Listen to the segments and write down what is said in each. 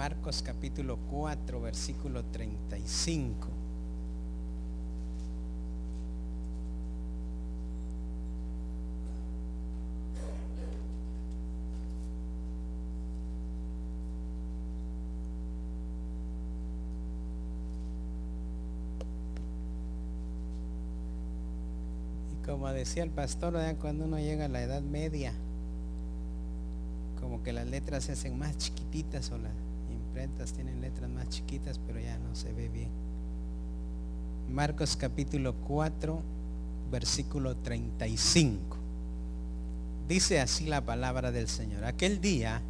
Marcos capítulo 4, versículo 35. Y como decía el pastor, ¿verdad? Cuando uno llega a la edad media, como que las letras se hacen más chiquititas, o las imprentas tienen letras más chiquitas, pero ya no se ve bien. Marcos capítulo 4, versículo 35. Dice así la palabra del Señor: aquel día,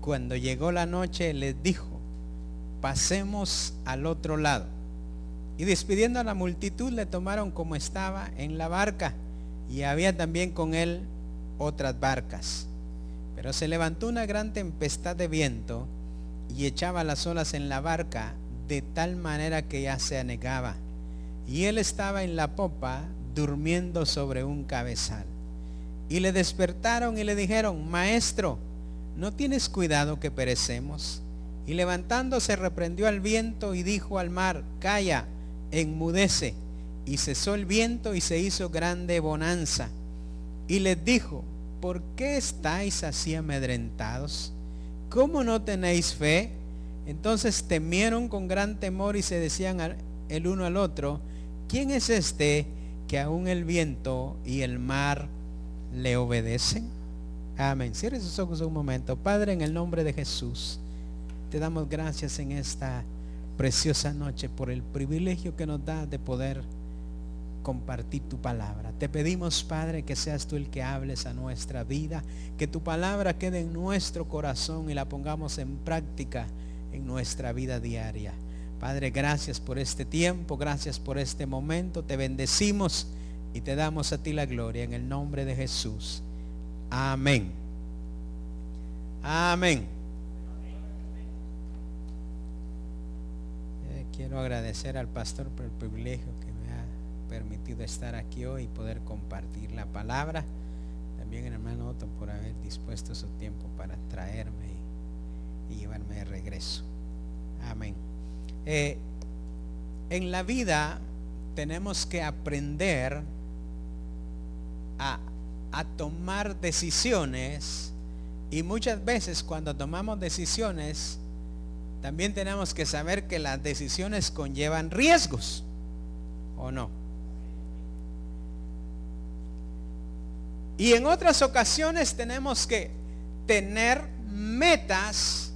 cuando llegó la noche, les dijo: pasemos al otro lado. Y despidiendo a la multitud, le tomaron como estaba en la barca, y había también con él otras barcas. Pero se levantó una gran tempestad de viento y echaba las olas en la barca, de tal manera que ya se anegaba. Y él estaba en la popa, durmiendo sobre un cabezal. Y le despertaron y le dijeron: Maestro, ¿no tienes cuidado que perecemos? Y levantándose reprendió al viento y dijo al mar: Calla, enmudece. Y cesó el viento y se hizo grande bonanza. Y les dijo: ¿por qué estáis así amedrentados? ¿Cómo no tenéis fe? Entonces temieron con gran temor y se decían el uno al otro: ¿quién es este que aún el viento y el mar le obedecen? Amén. Cierre sus ojos un momento. Padre, en el nombre de Jesús, te damos gracias en esta preciosa noche por el privilegio que nos da de poder compartir tu palabra. Te pedimos, Padre, que seas tú el que hables a nuestra vida, que tu palabra quede en nuestro corazón y la pongamos en práctica en nuestra vida diaria. Padre, gracias por este tiempo, gracias por este momento. Te bendecimos y te damos a ti la gloria en el nombre de Jesús. Amén. Amén. Quiero agradecer al pastor por el privilegio que me ha permitido estar aquí hoy y poder compartir la palabra. También el hermano Otto por haber dispuesto su tiempo para traerme y llevarme de regreso. Amén. En la vida tenemos que aprender a tomar decisiones, y muchas veces cuando tomamos decisiones también tenemos que saber que las decisiones conllevan riesgos, ¿o no? Y en otras ocasiones tenemos que tener metas,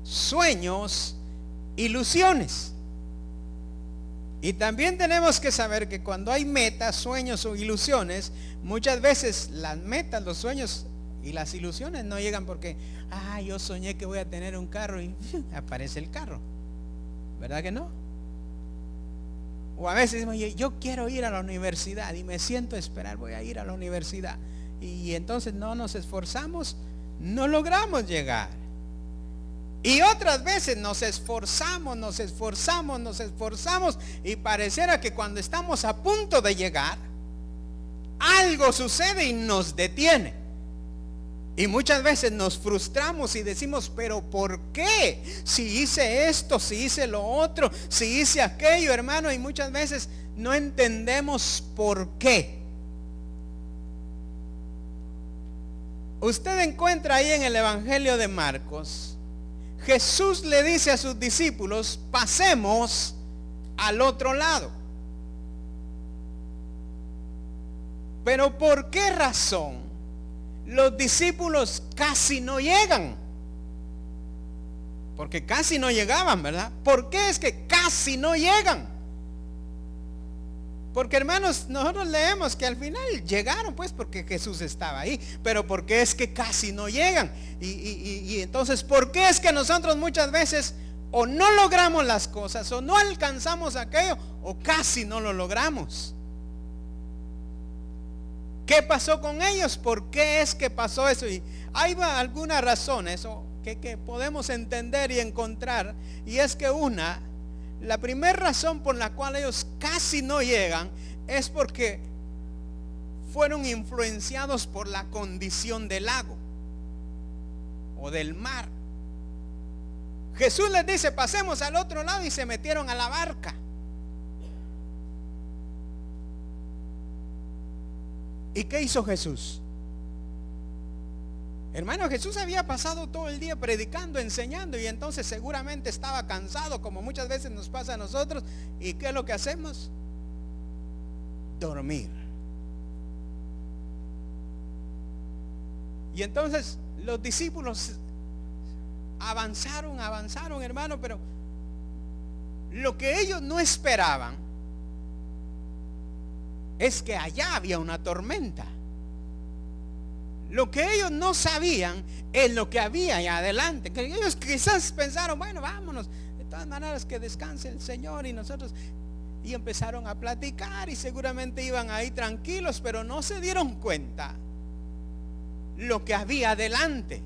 sueños, ilusiones. Y también tenemos que saber que cuando hay metas, sueños o ilusiones, muchas veces las metas, los sueños y las ilusiones no llegan porque yo soñé que voy a tener un carro y aparece el carro, ¿verdad que no? O a veces decimos: yo quiero ir a la universidad y me siento a esperar, voy a ir a la universidad, y entonces no nos esforzamos, no logramos llegar. Y otras veces nos esforzamos y pareciera que cuando estamos a punto de llegar, algo sucede y nos detiene. Y muchas veces nos frustramos y decimos: ¿pero por qué? Si hice esto, si hice lo otro, si hice aquello, hermano. Y muchas veces no entendemos por qué. Usted encuentra ahí en el Evangelio de Marcos, Jesús le dice a sus discípulos: pasemos al otro lado. Pero ¿por qué razón los discípulos casi no llegan? Porque casi no llegaban, ¿verdad? ¿Por qué es que casi no llegan? Porque, hermanos, nosotros leemos que al final llegaron, pues, porque Jesús estaba ahí. Pero ¿por qué es que casi no llegan? Y entonces, ¿por qué es que nosotros muchas veces o no logramos las cosas, o no alcanzamos aquello, o casi no lo logramos? ¿Qué pasó con ellos? ¿Por qué es que pasó eso? Y hay algunas razones que podemos entender y encontrar. Y es que la primera razón por la cual ellos casi no llegan es porque fueron influenciados por la condición del lago o del mar. Jesús les dice, pasemos al otro lado, y se metieron a la barca. ¿Y qué hizo Jesús? Hermano, Jesús había pasado todo el día predicando, enseñando, y entonces seguramente estaba cansado, como muchas veces nos pasa a nosotros. ¿Y qué es lo que hacemos? Dormir. Y entonces los discípulos avanzaron, hermano, pero lo que ellos no esperaban es que allá había una tormenta. Lo que ellos no sabían es lo que había allá adelante. Que ellos quizás pensaron, bueno, vámonos, de todas maneras que descanse el Señor y nosotros. Y empezaron a platicar, y seguramente iban ahí tranquilos, pero no se dieron cuenta lo que había adelante.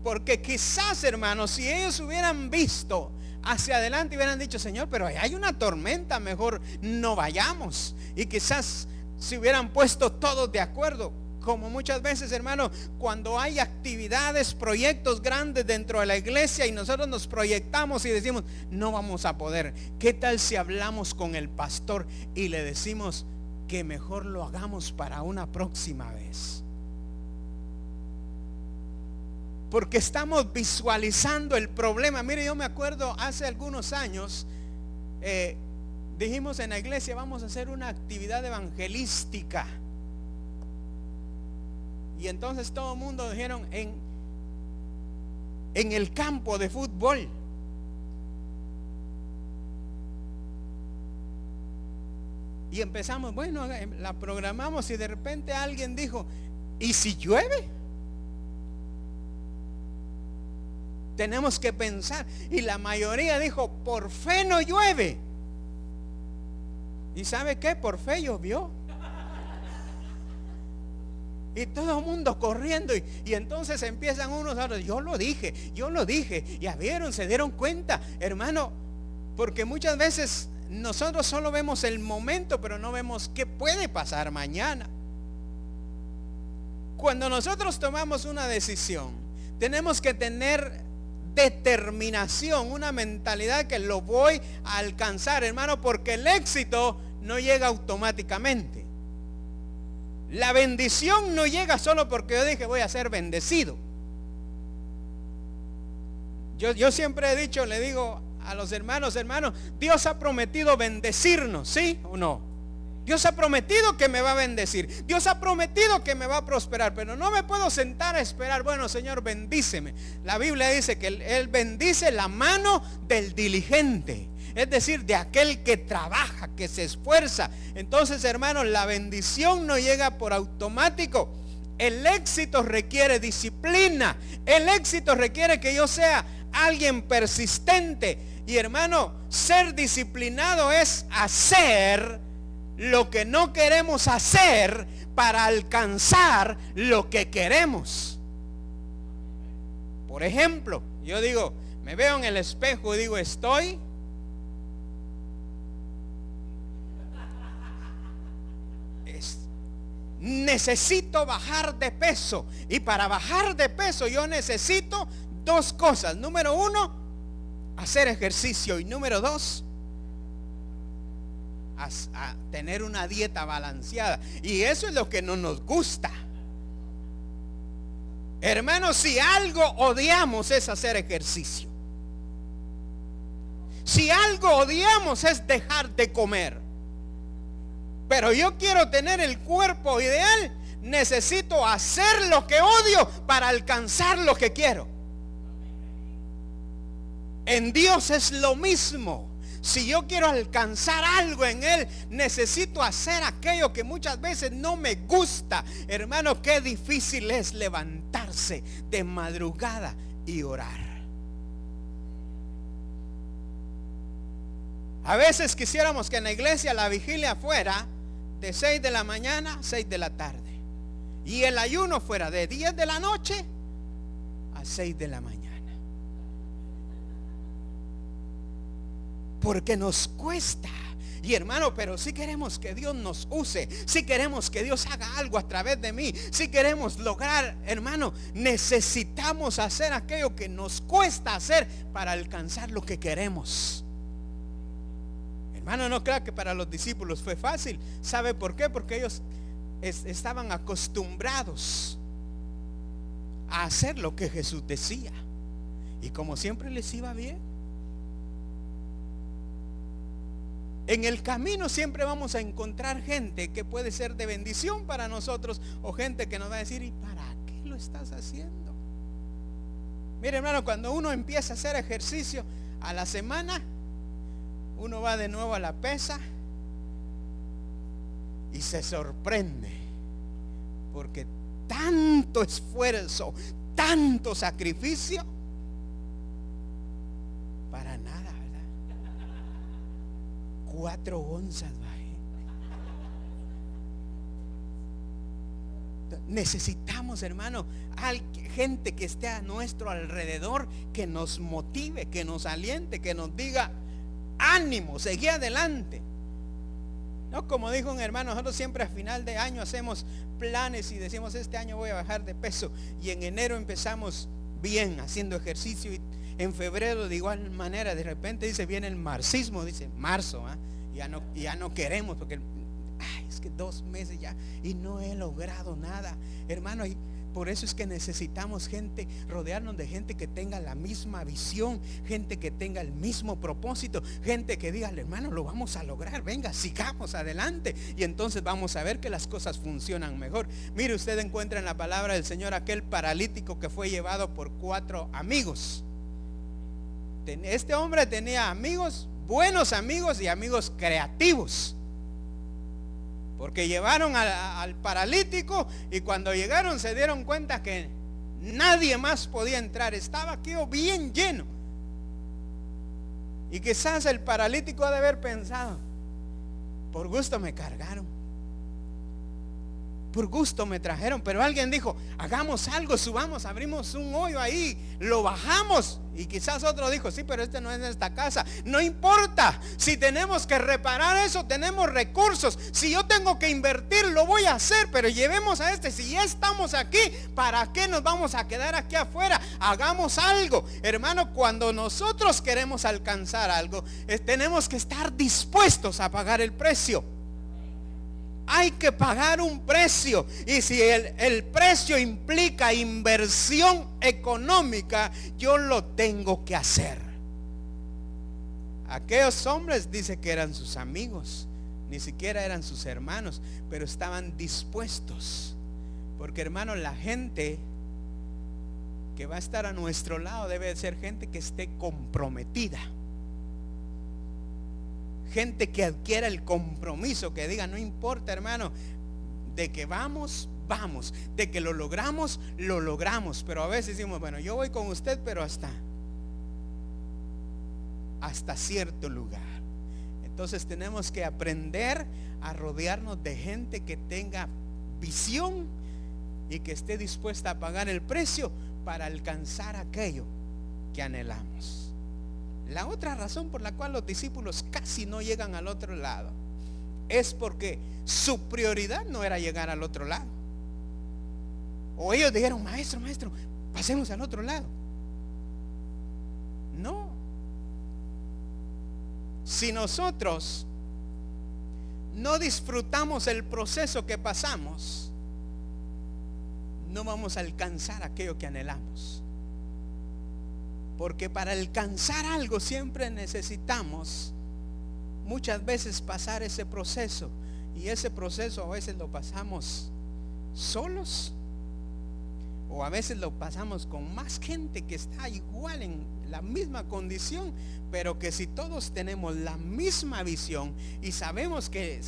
Porque quizás, hermanos, si ellos hubieran visto hacia adelante, hubieran dicho, Señor, pero hay una tormenta, mejor no vayamos. Y quizás se hubieran puesto todos de acuerdo. Como muchas veces, hermano, cuando hay actividades, proyectos grandes dentro de la iglesia, y nosotros nos proyectamos y decimos, no vamos a poder. ¿Qué tal si hablamos con el pastor y le decimos que mejor lo hagamos para una próxima vez? Porque estamos visualizando el problema. Mire, yo me acuerdo hace algunos años, dijimos en la iglesia, vamos a hacer una actividad evangelística. Y entonces todo el mundo dijeron en el campo de fútbol. Y empezamos, bueno, la programamos, y de repente alguien dijo, ¿y si llueve? Tenemos que pensar. Y la mayoría dijo, por fe no llueve. ¿Y sabe qué? Por fe llovió. Y todo el mundo corriendo, y entonces empiezan unos a otros, yo lo dije, ya vieron, se dieron cuenta, hermano, porque muchas veces nosotros solo vemos el momento, pero no vemos qué puede pasar mañana. Cuando nosotros tomamos una decisión, tenemos que tener determinación, una mentalidad que lo voy a alcanzar, hermano, porque el éxito no llega automáticamente. La bendición no llega solo porque yo dije voy a ser bendecido. Yo siempre he dicho, le digo a los hermanos, Dios ha prometido bendecirnos, ¿sí o no? Dios ha prometido que me va a bendecir. Dios ha prometido que me va a prosperar. Pero no me puedo sentar a esperar, bueno, Señor, bendíceme. La Biblia dice que Él bendice la mano del diligente. Es decir, de aquel que trabaja, que se esfuerza. Entonces, hermanos, la bendición no llega por automático. El éxito requiere disciplina. El éxito requiere que yo sea alguien persistente. Y hermano, ser disciplinado es hacer lo que no queremos hacer para alcanzar lo que queremos. Por ejemplo, yo digo, me veo en el espejo y digo, necesito bajar de peso, y para bajar de peso yo necesito dos cosas. Número uno, hacer ejercicio, y número dos, a tener una dieta balanceada. Y eso es lo que no nos gusta, hermanos. Si algo odiamos es hacer ejercicio. Si algo odiamos es dejar de comer. Pero yo quiero tener el cuerpo ideal. Necesito hacer lo que odio para alcanzar lo que quiero. En Dios es lo mismo. Si yo quiero alcanzar algo en Él, necesito hacer aquello que muchas veces no me gusta. Hermano, qué difícil es levantarse de madrugada y orar. A veces quisiéramos que en la iglesia la vigilia fuera de 6 de la mañana a 6 de la tarde, y el ayuno fuera de 10 de la noche a 6 de la mañana. Porque nos cuesta. Y hermano, pero si queremos que Dios nos use, si queremos que Dios haga algo a través de mí, si queremos lograr, hermano, necesitamos hacer aquello que nos cuesta hacer para alcanzar lo que queremos. Hermano, no crea que para los discípulos fue fácil. ¿Sabe por qué? Porque ellos estaban acostumbrados a hacer lo que Jesús decía, y como siempre les iba bien. En el camino siempre vamos a encontrar gente que puede ser de bendición para nosotros, o gente que nos va a decir: ¿y para qué lo estás haciendo? Mire, hermano, cuando uno empieza a hacer ejercicio a la semana, uno va de nuevo a la pesa y se sorprende, porque tanto esfuerzo, tanto sacrificio para nada. 4 onzas bajé. Necesitamos, hermano, gente que esté a nuestro alrededor, que nos motive, que nos aliente, que nos diga: ánimo, seguí adelante. No, como dijo un hermano, nosotros siempre a final de año hacemos planes y decimos: este año voy a bajar de peso, y en enero empezamos bien haciendo ejercicio, y en febrero de igual manera. De repente dice, viene el marxismo, dice marzo, ya no queremos, porque es que 2 meses ya y no he logrado nada, hermano. Y por eso es que necesitamos gente, rodearnos de gente que tenga la misma visión, gente que tenga el mismo propósito, gente que diga: hermano, lo vamos a lograr, venga, sigamos adelante, y entonces vamos a ver que las cosas funcionan mejor. Mire, usted encuentra en la palabra del Señor aquel paralítico que fue llevado por 4 amigos. Este hombre tenía amigos, buenos amigos, y amigos creativos, porque llevaron al paralítico, y cuando llegaron se dieron cuenta que nadie más podía entrar, estaba aquí bien lleno. Y quizás el paralítico ha de haber pensado: por gusto me cargaron, por gusto me trajeron, pero alguien dijo: hagamos algo, subamos, abrimos un hoyo ahí, lo bajamos. Y quizás otro dijo: sí, pero este no es esta casa. No importa, si tenemos que reparar eso, tenemos recursos. Si yo tengo que invertir, lo voy a hacer, pero llevemos a este. Si ya estamos aquí, ¿para qué nos vamos a quedar aquí afuera? Hagamos algo. Hermano, cuando nosotros queremos alcanzar algo, tenemos que estar dispuestos a pagar el precio. Hay que pagar un precio, y si el precio implica inversión económica, yo lo tengo que hacer. Aquellos hombres dice que eran sus amigos, ni siquiera eran sus hermanos, pero estaban dispuestos, porque, hermano, la gente que va a estar a nuestro lado debe ser gente que esté comprometida. Gente que adquiera el compromiso, que diga: no importa, hermano, de que vamos, de que lo logramos. Pero a veces decimos: bueno, yo voy con usted, pero hasta cierto lugar. Entonces tenemos que aprender a rodearnos de gente que tenga visión y que esté dispuesta a pagar el precio para alcanzar aquello que anhelamos. La otra razón por la cual los discípulos casi no llegan al otro lado es porque su prioridad no era llegar al otro lado. O ellos dijeron: maestro, pasemos al otro lado. No. Si nosotros no disfrutamos el proceso que pasamos, no vamos a alcanzar aquello que anhelamos. Porque para alcanzar algo siempre necesitamos muchas veces pasar ese proceso, y ese proceso a veces lo pasamos solos, o a veces lo pasamos con más gente que está igual en la misma condición, pero que si todos tenemos la misma visión y sabemos que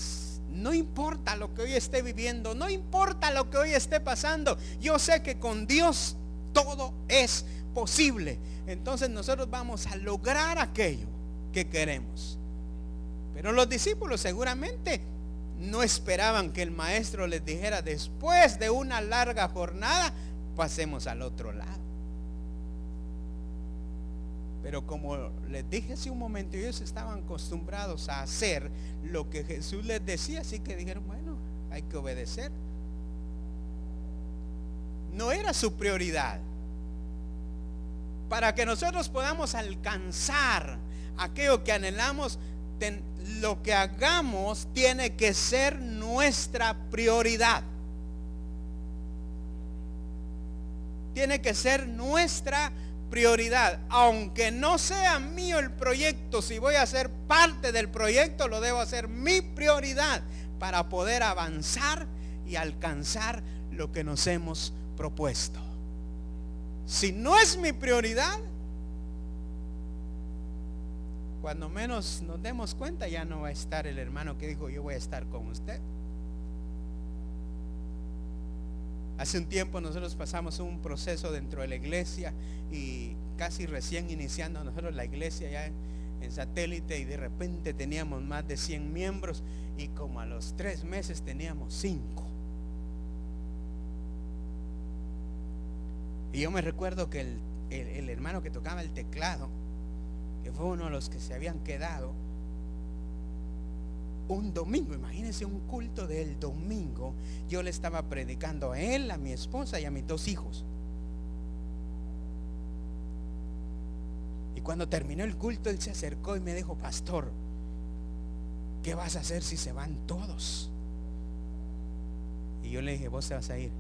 no importa lo que hoy esté viviendo, no importa lo que hoy esté pasando, yo sé que con Dios todo es posible, entonces nosotros vamos a lograr aquello que queremos. Pero los discípulos seguramente no esperaban que el maestro les dijera: después de una larga jornada, pasemos al otro lado. Pero como les dije hace un momento, ellos estaban acostumbrados a hacer lo que Jesús les decía, así que dijeron, bueno, hay que obedecer. No era su prioridad. Para que nosotros podamos alcanzar aquello que anhelamos, lo que hagamos tiene que ser nuestra prioridad. Tiene que ser nuestra prioridad. Aunque no sea mío el proyecto, si voy a ser parte del proyecto, lo debo hacer mi prioridad para poder avanzar y alcanzar lo que nos hemos propuesto. Si no es mi prioridad, cuando menos nos demos cuenta, ya no va a estar el hermano que dijo, yo voy a estar con usted. Hace un tiempo nosotros pasamos un proceso dentro de la iglesia, y casi recién iniciando nosotros la iglesia ya en Satélite, y de repente teníamos más de 100 miembros, y como a los 3 meses teníamos 5. Y yo me recuerdo que el hermano que tocaba el teclado, que fue uno de los que se habían quedado, un domingo, imagínense un culto del domingo, yo le estaba predicando a él, a mi esposa y a mis 2 hijos. Y cuando terminó el culto, él se acercó y me dijo, pastor, ¿qué vas a hacer si se van todos? Y yo le dije, vos te vas a ir.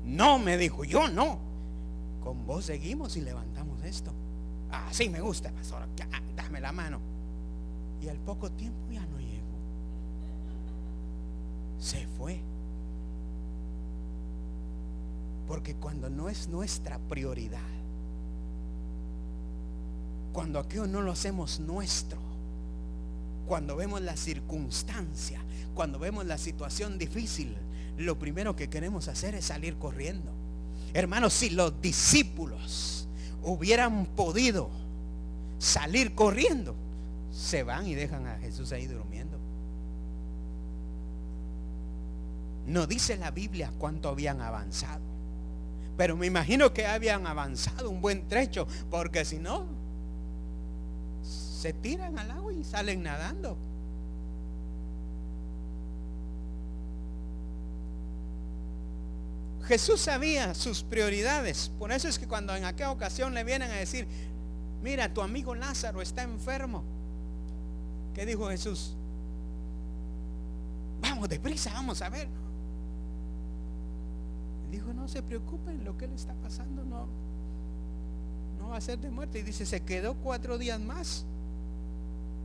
No, me dijo, yo no. Con vos seguimos y levantamos esto. Ah, sí, me gusta, pastor, dame la mano. Y al poco tiempo ya no llegó. Se fue. Porque cuando no es nuestra prioridad, cuando aquello no lo hacemos nuestro, cuando vemos la circunstancia, cuando vemos la situación difícil, lo primero que queremos hacer es salir corriendo. Hermanos, si los discípulos hubieran podido salir corriendo, se van y dejan a Jesús ahí durmiendo. No dice la Biblia cuánto habían avanzado, pero me imagino que habían avanzado un buen trecho, porque si no, se tiran al agua y salen nadando. Jesús sabía sus prioridades. Por eso es que cuando en aquella ocasión le vienen a decir, mira, tu amigo Lázaro está enfermo, ¿qué dijo Jesús? Vamos deprisa, vamos a ver. Dijo, no se preocupen, lo que le está pasando no va a ser de muerte. Y dice, se quedó 4 días más,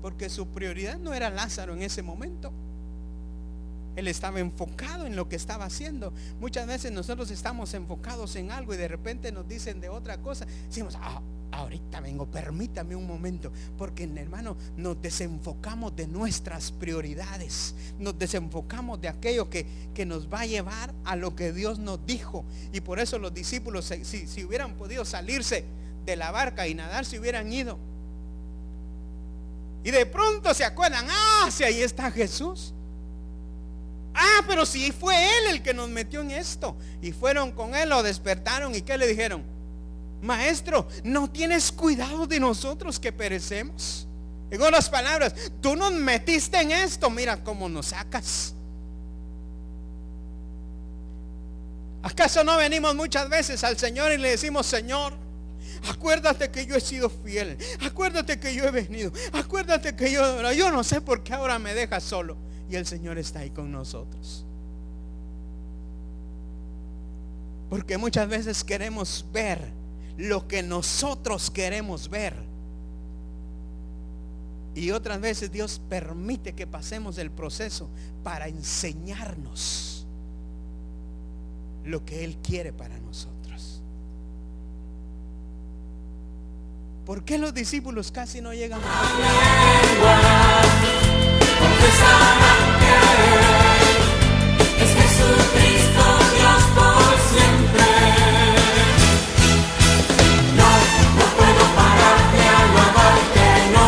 porque su prioridad no era Lázaro en ese momento. Él estaba enfocado en lo que estaba haciendo. Muchas veces nosotros estamos enfocados en algo y de repente nos dicen de otra cosa. Decimos, ahorita vengo, permítame un momento. Porque, hermano, nos desenfocamos de nuestras prioridades. Nos desenfocamos de aquello que nos va a llevar a lo que Dios nos dijo. Y por eso los discípulos, si hubieran podido salirse de la barca y nadar, se hubieran ido. Y de pronto se acuerdan, si ahí está Jesús. Pero si fue Él el que nos metió en esto. Y fueron con Él, lo despertaron. ¿Y qué le dijeron? Maestro, ¿no tienes cuidado de nosotros que perecemos? En otras palabras, tú nos metiste en esto, mira cómo nos sacas. ¿Acaso no venimos muchas veces al Señor y le decimos, Señor, acuérdate que yo he sido fiel, acuérdate que yo he venido, acuérdate que yo no sé por qué ahora me dejas solo? Y el Señor está ahí con nosotros. Porque muchas veces queremos ver lo que nosotros queremos ver, y otras veces Dios permite que pasemos el proceso para enseñarnos lo que Él quiere para nosotros. ¿Por qué los discípulos casi no llegan a es Jesucristo Dios por siempre? No puedo parar de alabarte, no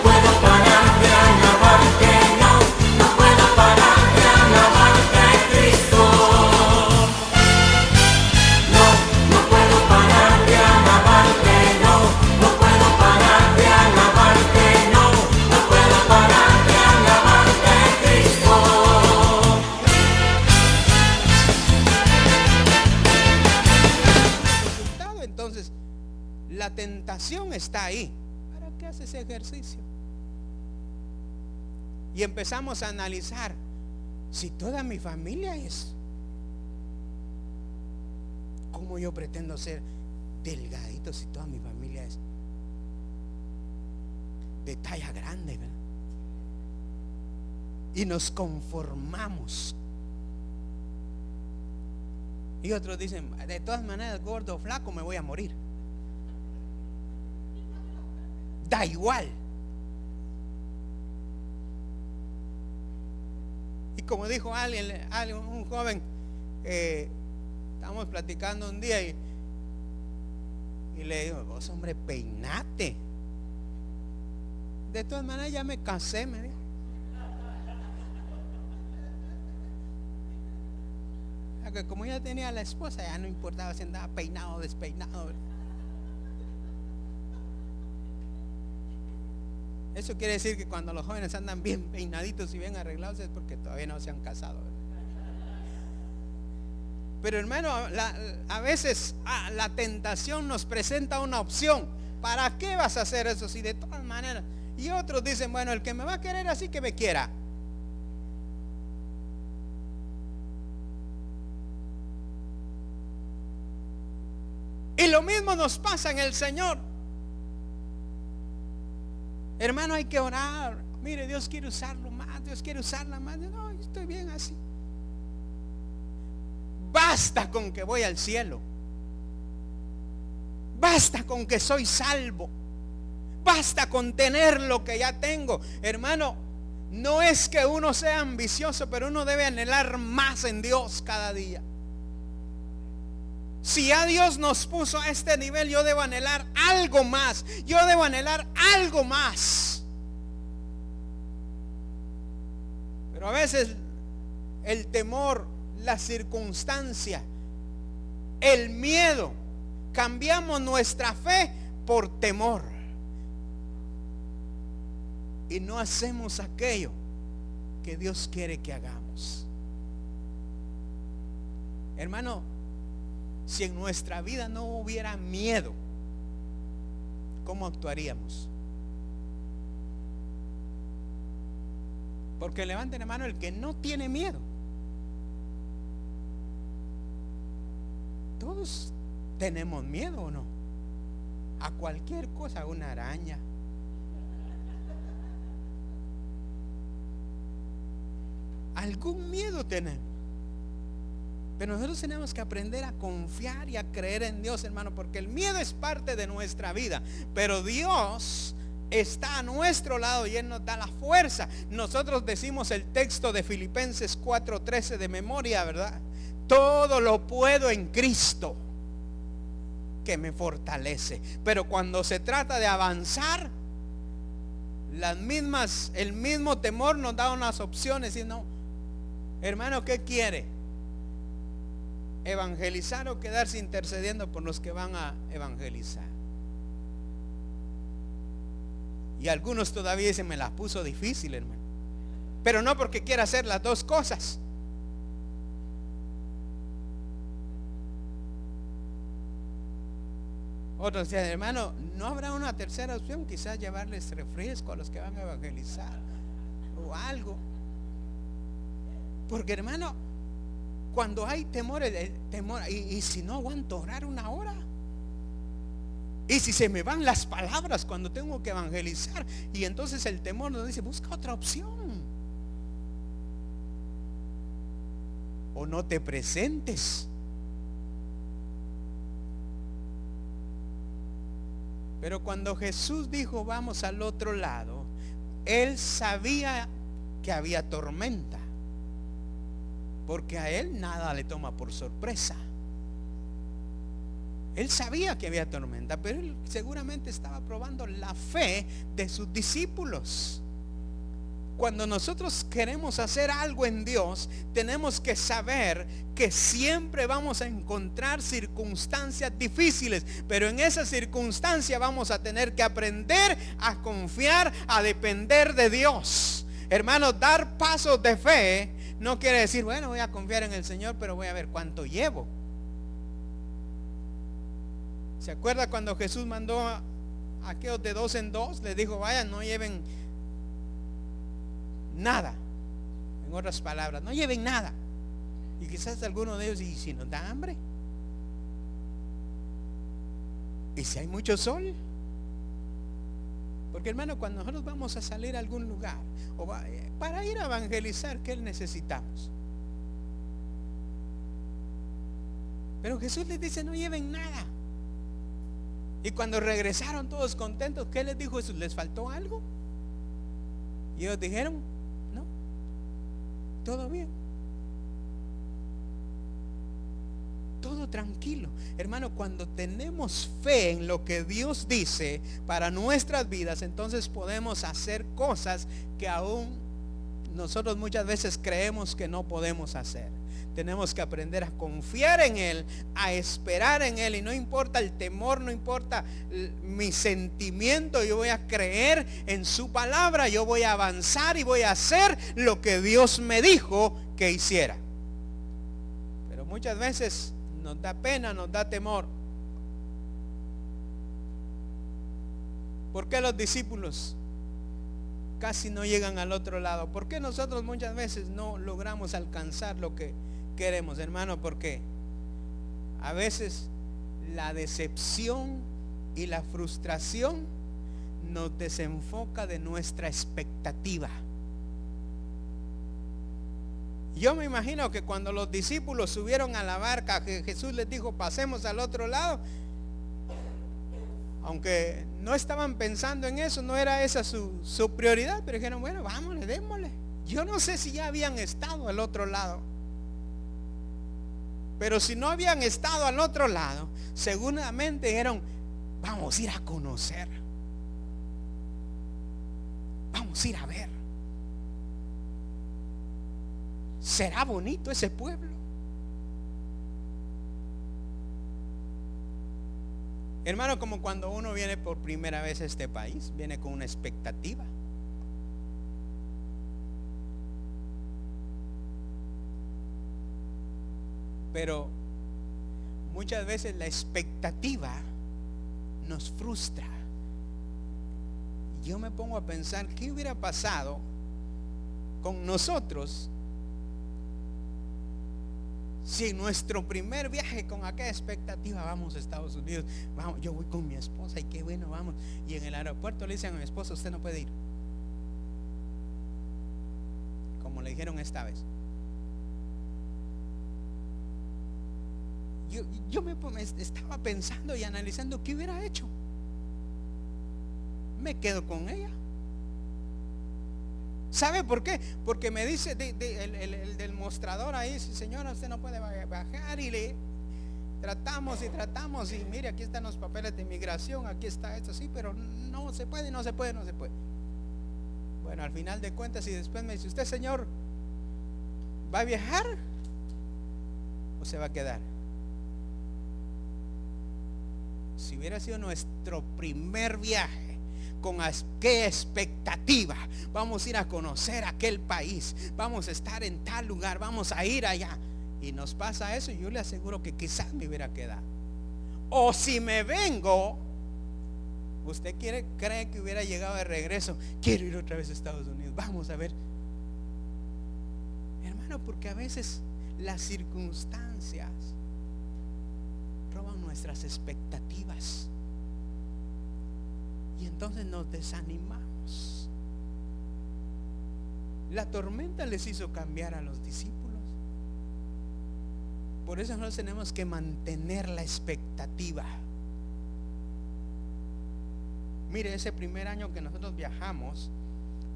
puedo parar de alabarte, no puedo parar de alabarte, Cristo. No puedo parar de alabarte. La tentación está ahí. ¿Para qué haces ese ejercicio? Y empezamos a analizar, si toda mi familia es, ¿cómo yo pretendo ser delgadito si toda mi familia es de talla grande, ¿verdad? Y nos conformamos. Y otros dicen, de todas maneras, gordo o flaco, me voy a morir. Da igual. Y como dijo alguien, un joven, estábamos platicando un día y le digo, vos hombre, peinate. De todas maneras ya me casé, me dijo. Que como ya tenía a la esposa, ya no importaba si andaba peinado o despeinado. Eso quiere decir que cuando los jóvenes andan bien peinaditos y bien arreglados es porque todavía no se han casado. Pero hermano, a veces la tentación nos presenta una opción. ¿Para qué vas a hacer eso si de todas maneras? Y otros dicen, bueno, el que me va a querer así que me quiera. Y lo mismo nos pasa en el Señor. Hermano, hay que orar. Mire, Dios quiere usarlo más, Dios quiere usarla más. No, yo estoy bien así. Basta con que voy al cielo. Basta con que soy salvo. Basta con tener lo que ya tengo. Hermano, no es que uno sea ambicioso, pero uno debe anhelar más en Dios cada día. Si ya Dios nos puso a este nivel, yo debo anhelar algo más. Yo debo anhelar algo más. Pero a veces el temor, la circunstancia, el miedo, cambiamos nuestra fe por temor. Y no hacemos aquello que Dios quiere que hagamos. Hermano, si en nuestra vida no hubiera miedo, ¿cómo actuaríamos? Porque levanten la mano el que no tiene miedo. Todos tenemos miedo, ¿o no? A cualquier cosa, a una araña. Algún miedo tenemos. Pero nosotros tenemos que aprender a confiar y a creer en Dios, hermano, porque el miedo es parte de nuestra vida. Pero Dios está a nuestro lado y Él nos da la fuerza. Nosotros decimos el texto de Filipenses 4:13 de memoria, ¿verdad? Todo lo puedo en Cristo que me fortalece. Pero cuando se trata de avanzar, el mismo temor nos da unas opciones. Y no, hermano, ¿qué quiere? ¿Evangelizar o quedarse intercediendo por los que van a evangelizar? Y algunos todavía dicen, me las puso difícil, hermano. Pero no porque quiera hacer las dos cosas. Otros decían, hermano, ¿no habrá una tercera opción? Quizás llevarles refresco a los que van a evangelizar o algo. Porque, hermano, cuando hay temor, y si no aguanto orar una hora, y si se me van las palabras cuando tengo que evangelizar, y entonces el temor nos dice, busca otra opción, o no te presentes. Pero cuando Jesús dijo vamos al otro lado, Él sabía que había tormenta, porque a Él nada le toma por sorpresa. Él sabía que había tormenta, pero Él seguramente estaba probando la fe de sus discípulos. Cuando nosotros queremos hacer algo en Dios, tenemos que saber que siempre vamos a encontrar circunstancias difíciles, pero en esa circunstancia vamos a tener que aprender a confiar, a depender de Dios. Hermanos, dar pasos de fe no quiere decir, bueno, voy a confiar en el Señor, pero voy a ver cuánto llevo. ¿Se acuerda cuando Jesús mandó a aquellos de 2 en 2? Les dijo, vayan, no lleven nada. En otras palabras, no lleven nada. Y quizás alguno de ellos, ¿y si nos da hambre? ¿Y si hay mucho sol? Porque hermano, cuando nosotros vamos a salir a algún lugar para ir a evangelizar, ¿qué necesitamos? Pero Jesús les dice, no lleven nada. Y cuando regresaron todos contentos, ¿qué les dijo Jesús? ¿Les faltó algo? Y ellos dijeron, no, todo bien, todo tranquilo. Hermano, cuando tenemos fe en lo que Dios dice para nuestras vidas, entonces podemos hacer cosas que aún nosotros muchas veces creemos que no podemos hacer. Tenemos que aprender a confiar en Él, a esperar en Él, y no importa el temor, no importa mi sentimiento, yo voy a creer en su palabra, yo voy a avanzar y voy a hacer lo que Dios me dijo que hiciera. Pero muchas veces nos da pena, nos da temor. ¿Por qué los discípulos casi no llegan al otro lado? ¿Por qué nosotros muchas veces no logramos alcanzar lo que queremos, hermano? Porque a veces la decepción y la frustración nos desenfoca de nuestra expectativa. Yo me imagino que cuando los discípulos subieron a la barca, que Jesús les dijo, pasemos al otro lado, aunque no estaban pensando en eso, no era esa su prioridad, pero dijeron, bueno, vámonos, démosle. Yo no sé si ya habían estado al otro lado, pero si no habían estado al otro lado, seguramente dijeron, vamos a ir a conocer, vamos a ir a ver. ¿Será bonito ese pueblo? Hermano, como cuando uno viene por primera vez a este país, viene con una expectativa. Pero muchas veces la expectativa nos frustra. Yo me pongo a pensar, ¿qué hubiera pasado con nosotros si en nuestro primer viaje con aquella expectativa, vamos a Estados Unidos, vamos, yo voy con mi esposa y qué bueno, vamos, y en el aeropuerto le dicen a mi esposa, usted no puede ir, como le dijeron esta vez? Yo me estaba pensando y analizando qué hubiera hecho. Me quedo con ella. ¿Sabe por qué? Porque me dice el del mostrador ahí, señora, usted no puede bajar, y le tratamos y mire, aquí están los papeles de inmigración, aquí está esto, sí, pero no se puede. Bueno, al final de cuentas, y después me dice, usted, señor, ¿va a viajar o se va a quedar? Si hubiera sido nuestro primer viaje, con qué expectativa, vamos a ir a conocer aquel país, vamos a estar en tal lugar, vamos a ir allá, y nos pasa eso, y yo le aseguro que quizás me hubiera quedado. O si me vengo, usted cree que hubiera llegado de regreso, quiero ir otra vez a Estados Unidos, vamos a ver, hermano, porque a veces las circunstancias roban nuestras expectativas. Y entonces nos desanimamos. La tormenta les hizo cambiar a los discípulos. Por eso nosotros tenemos que mantener la expectativa. Mire, ese primer año que nosotros viajamos,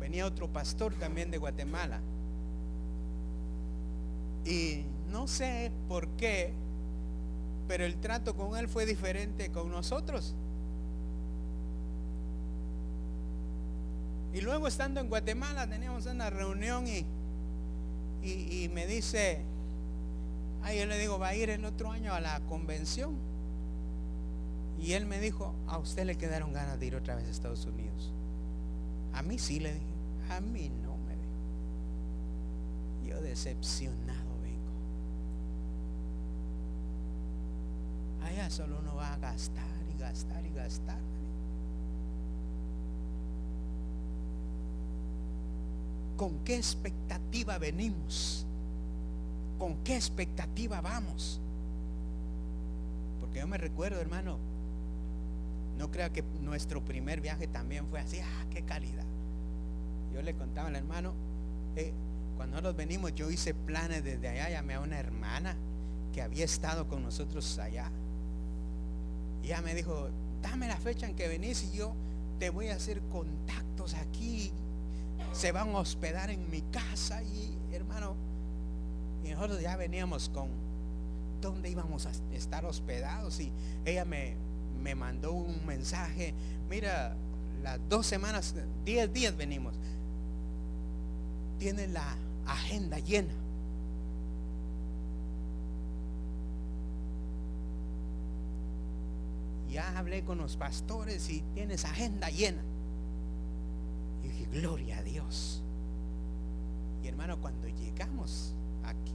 venía otro pastor también de Guatemala. Y no sé por qué, pero el trato con él fue diferente con nosotros. Y luego, estando en Guatemala, teníamos una reunión y me dice, yo le digo, va a ir el otro año a la convención. Y él me dijo, a usted le quedaron ganas de ir otra vez a Estados Unidos. A mí sí, le dije. A mí no, me dijo. Yo decepcionado vengo. A allá solo uno va a gastar y gastar y gastar. ¿Con qué expectativa venimos? ¿Con qué expectativa vamos? Porque yo me recuerdo, hermano, no crea que nuestro primer viaje también fue así. Qué calidad. Yo le contaba al hermano, cuando nosotros venimos, yo hice planes desde allá. Llamé a una hermana que había estado con nosotros allá, y ella me dijo: dame la fecha en que venís y yo te voy a hacer contactos aquí, se van a hospedar en mi casa. Y hermano, y nosotros ya veníamos con dónde íbamos a estar hospedados, y ella me mandó un mensaje: mira, las 2 semanas, 10 días venimos, tienen la agenda llena. Ya hablé con los pastores y tienes agenda llena. Y dije: gloria a Dios. Y hermano, cuando llegamos aquí,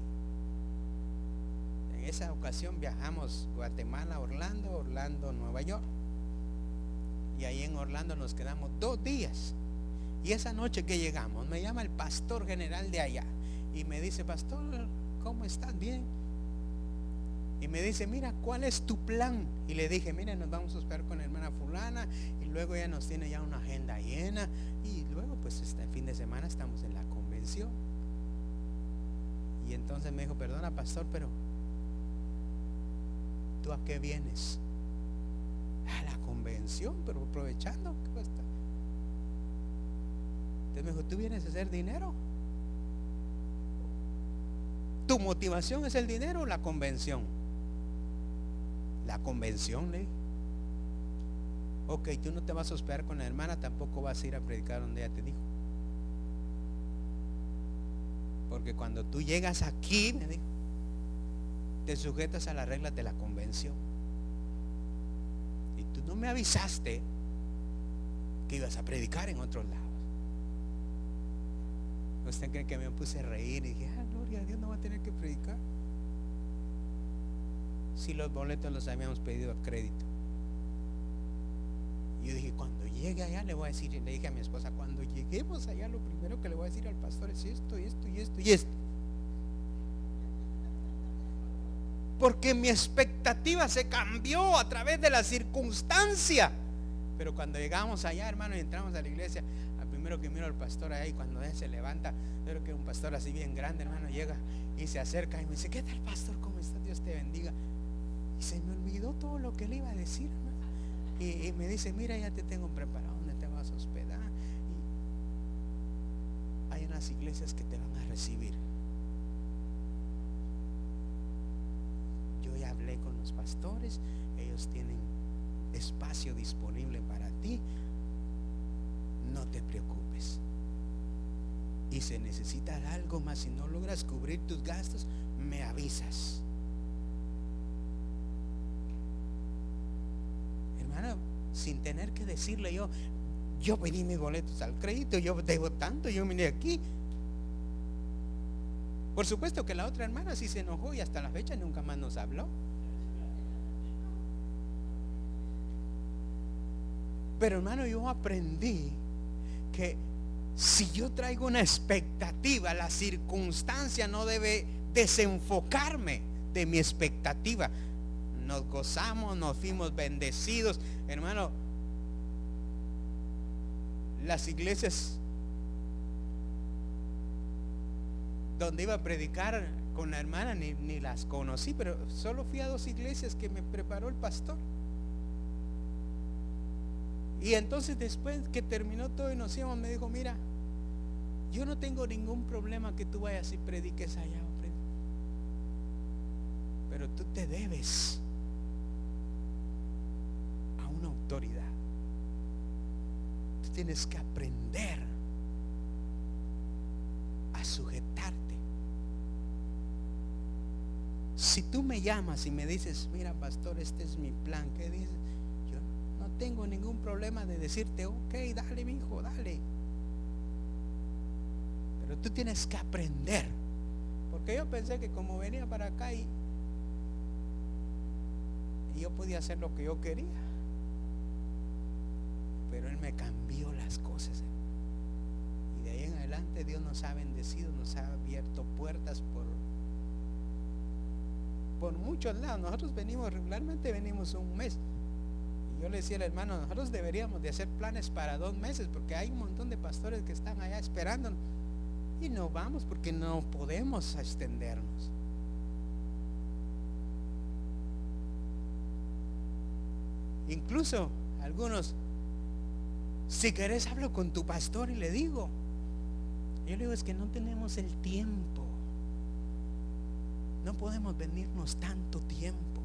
en esa ocasión viajamos Guatemala, Orlando, Nueva York. Y ahí en Orlando nos quedamos 2 días. Y esa noche que llegamos, me llama el pastor general de allá y me dice: pastor, ¿cómo estás? Bien. Y me dice: mira, ¿cuál es tu plan? Y le dije: mira, nos vamos a hospedar con la hermana fulana, y luego ella nos tiene ya una agenda llena, y luego pues el fin de semana estamos en la convención. Y entonces me dijo: perdona, pastor, pero ¿tú a qué vienes? A la convención, pero aprovechando, ¿qué cuesta? Entonces me dijo: ¿tú vienes a hacer dinero? ¿Tu motivación es el dinero o la convención? La convención, le dije. Ok, tú no te vas a hospedar con la hermana, tampoco vas a ir a predicar donde ella te dijo. Porque cuando tú llegas aquí, me dijo, te sujetas a las reglas de la convención. Y tú no me avisaste que ibas a predicar en otros lados. ¿Usted cree que me puse a reír y dije: gloria a Dios, no va a tener que predicar? Si los boletos los habíamos pedido a crédito. Y yo dije: cuando llegue allá le voy a decir, le dije a mi esposa: cuando lleguemos allá, lo primero que le voy a decir al pastor es esto y esto y esto y esto. Porque mi expectativa se cambió a través de la circunstancia. Pero cuando llegamos allá, hermano, y entramos a la iglesia, al primero que miro al pastor allá, y cuando él se levanta, creo que un pastor así bien grande, hermano, llega y se acerca y me dice: ¿qué tal, pastor? ¿Cómo está? Dios te bendiga. Y se me olvidó todo lo que le iba a decir, hermano. Y me dice: mira, ya te tengo preparado donde te vas a hospedar, y hay unas iglesias que te van a recibir. Yo ya hablé con los pastores, ellos tienen espacio disponible para ti, no te preocupes. Y si necesitas algo más, si no logras cubrir tus gastos, me avisas. Hermano, sin tener que decirle yo pedí mis boletos al crédito, yo debo tanto, yo vine aquí. Por supuesto que la otra hermana sí se enojó y hasta la fecha nunca más nos habló. Pero hermano, yo aprendí que si yo traigo una expectativa, la circunstancia no debe desenfocarme de mi expectativa. Nos gozamos, nos fuimos bendecidos, hermano. Las iglesias donde iba a predicar con la hermana ni las conocí, pero solo fui a 2 iglesias que me preparó el pastor. Y entonces después que terminó todo y nos íbamos, me dijo: mira, yo no tengo ningún problema que tú vayas y prediques allá, pero tú te debes a una autoridad. Tú tienes que aprender a sujetarte. Si tú me llamas y me dices: mira, pastor, este es mi plan, ¿qué dices? Yo no tengo ningún problema de decirte: ok, dale, mi hijo, dale. Pero tú tienes que aprender. Porque yo pensé que como venía para acá y Y yo podía hacer lo que yo quería. Pero Él me cambió las cosas. Y de ahí en adelante Dios nos ha bendecido, nos ha abierto puertas por muchos lados. Nosotros regularmente venimos un mes. Y yo le decía al hermano, nosotros deberíamos de hacer planes para 2 meses, porque hay un montón de pastores que están allá esperándonos. Y no vamos porque no podemos extendernos. Incluso algunos, si querés hablo con tu pastor y le digo. Yo le digo, es que no tenemos el tiempo. No podemos venirnos tanto tiempo.